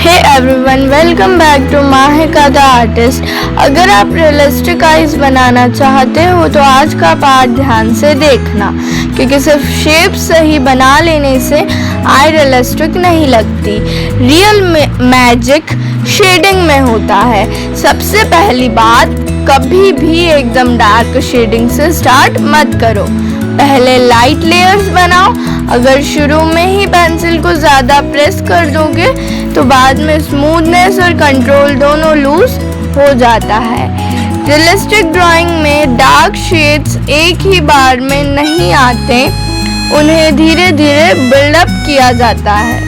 Hey everyone, welcome back to Mahika the Artist। अगर आप realistic eyes बनाना चाहते हो तो आज का पार्ट ध्यान से देखना, क्योंकि सिर्फ शेप सही बना लेने से आई रियलिस्टिक नहीं लगती। रियल मैजिक शेडिंग में होता है। सबसे पहली बात, कभी भी एकदम डार्क शेडिंग से स्टार्ट मत करो। पहले लाइट लेयर्स बनाओ। अगर शुरू में ही पेंसिल को ज़्यादा प्रेस कर दोगे तो बाद में स्मूथनेस और कंट्रोल दोनों लूज हो जाता है। रियलिस्टिक ड्राइंग में डार्क शेड्स एक ही बार में नहीं आते, उन्हें धीरे धीरे बिल्डअप किया जाता है।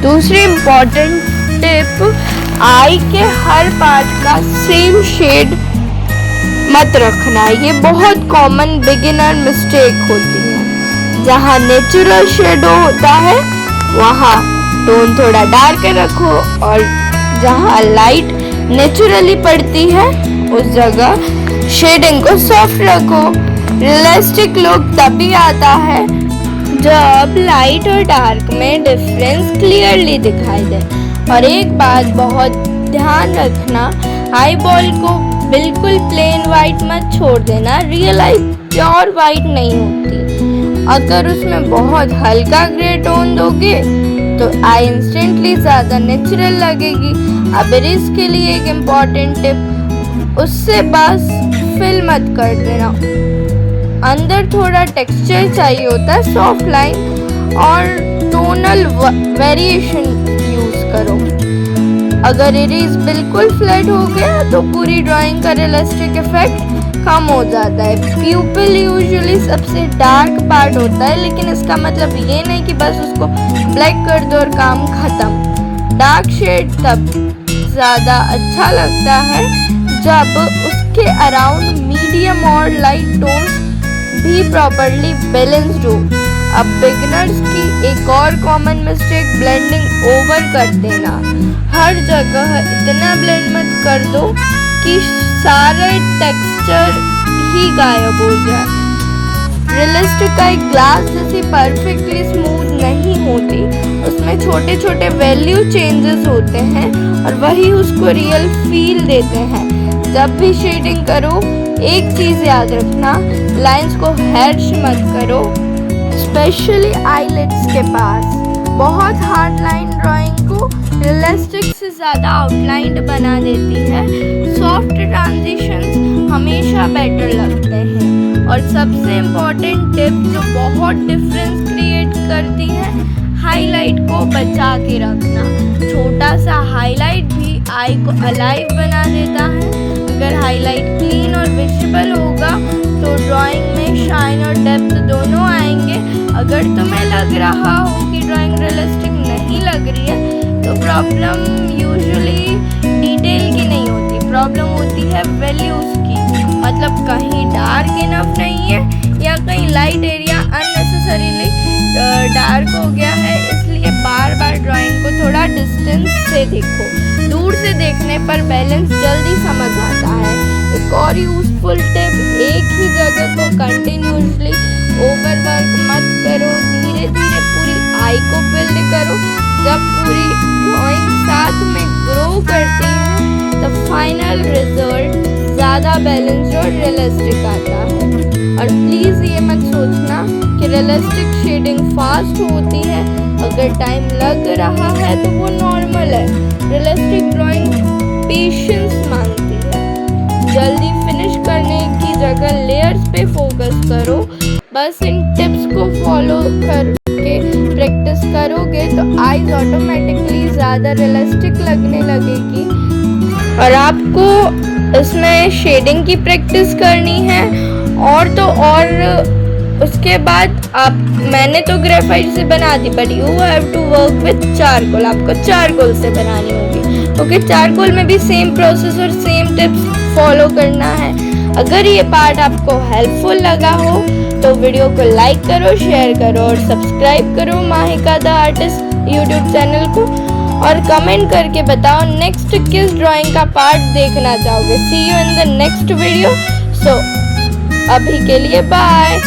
दूसरी इम्पॉर्टेंट टिप, आई के हर पार्ट का सेम शेड मत रखना। ये बहुत कॉमन बिगिनर मिस्टेक होती है। जहाँ नेचुरल शेडो होता है वहाँ टोन थोड़ा डार्क रखो, और जहाँ लाइट नेचुरली पड़ती है उस जगह शेडिंग को सॉफ्ट रखो। रियलिस्टिक लुक तभी आता है जब लाइट और डार्क में डिफरेंस क्लियरली दिखाई दे। और एक बात बहुत ध्यान रखना, आई बॉल को बिल्कुल प्लेन वाइट मत छोड़ देना। रियल आई प्योर वाइट नहीं होती। अगर उसमें बहुत हल्का ग्रे टोन दोगे तो आई इंस्टेंटली ज़्यादा नेचुरल लगेगी। अब इसके लिए एक इम्पॉर्टेंट टिप, उससे बस फिल मत कर देना। अंदर थोड़ा टेक्सचर चाहिए होता है, सॉफ्ट लाइन और टोनल वेरिएशन यूज़ करो। अगर इरेज बिल्कुल फ्लैट हो गया तो पूरी ड्राइंग का रियलिस्टिक इफेक्ट कम हो जाता है। प्यूपिल यूजुअली सबसे डार्क पार्ट होता है, लेकिन इसका मतलब ये नहीं कि बस उसको ब्लैक कर दो और काम खत्म। डार्क शेड तब ज़्यादा अच्छा लगता है जब उसके अराउंड मीडियम और लाइट टोन्स भी प्रॉपरली बैलेंस्ड हो। अब बिगिनर्स की एक और कॉमन मिस्टेक, ब्लेंडिंग ओवर कर देना। हर जगह इतना ब्लेंड मत कर दो कि सारे टेक्सचर ही गायब हो जाए। रियलिस्टिक का एक ग्लास जैसी परफेक्टली स्मूथ नहीं होती, उसमें छोटे छोटे वैल्यू चेंजेस होते हैं और वही उसको रियल फील देते हैं। जब भी शेडिंग करो एक चीज़ याद रखना, लाइंस को हैश मत करो, स्पेशली आईलिड्स के पास। बहुत हार्ड लाइन ड्राइंग को रियलिस्टिक से ज़्यादा आउटलाइंड बना देती है। सॉफ्ट ट्रांजिशंस हमेशा बेटर लगते हैं। और सबसे इम्पॉर्टेंट टिप जो बहुत डिफरेंस क्रिएट करती है, हाईलाइट को बचा के रखना। छोटा सा हाईलाइट भी आई को अलाइव बना देता है। अगर हाईलाइट क्लीन और विजिबल होगा तो ड्राइंग में शाइन और डेप्थ दोनों आएंगे। अगर तुम्हें लग रहा हो कि ड्राइंग रियलिस्टिक नहीं लग रही है तो प्रॉब्लम यूजुअली डिटेल की नहीं होती, प्रॉब्लम होती है वैल्यूज़ की। मतलब कहीं डार्क इनफ नहीं है या कहीं लाइट एरिया अननेसेसरीली डार्क हो गया है। इसलिए बार बार ड्राइंग को थोड़ा डिस्टेंस से देखो। दूर से देखने पर बैलेंस जल्दी समझ आता है। एक और यूजफुल टिप, एक ही जगह को कंटिन्यूसली ओवरवर्क मत करो। धीरे धीरे पूरी आई को बिल्ड करो। जब पूरी ड्राइंग साथ में ग्रो करती है तो फाइनल रिजल्ट ज़्यादा बैलेंस्ड और रियलिस्टिक आता है। और प्लीज़ ये मत सोचना कि रियलिस्टिक शेडिंग फास्ट होती है। अगर टाइम लग रहा है तो वो नॉर्मल है। रियलिस्टिक ड्राइंग पेशेंस मांगती है। जल्दी फिनिश करने की जगह लेयर्स पे फोकस करो। बस इन टिप्स को फॉलो करके प्रैक्टिस करोगे तो आईज ऑटोमेटिकली ज़्यादा रियलिस्टिक लगने लगेगी। और आपको इसमें शेडिंग की प्रैक्टिस करनी है और तो और उसके बाद मैंने तो ग्रेफाइट से बना दी, but you have to work with charcoal. आपको चारकोल से बनानी होगी। ओके, चारकोल में भी सेम प्रोसेस और सेम टिप्स फॉलो करना है। अगर ये पार्ट आपको हेल्पफुल लगा हो तो वीडियो को लाइक करो, शेयर करो और सब्सक्राइब करो Mahika the artist YouTube channel को। और कमेंट करके बताओ नेक्स्ट किस ड्राइंग का पार्ट देखना चाहोगे। See you in the next video. So अभी के लिए बाय।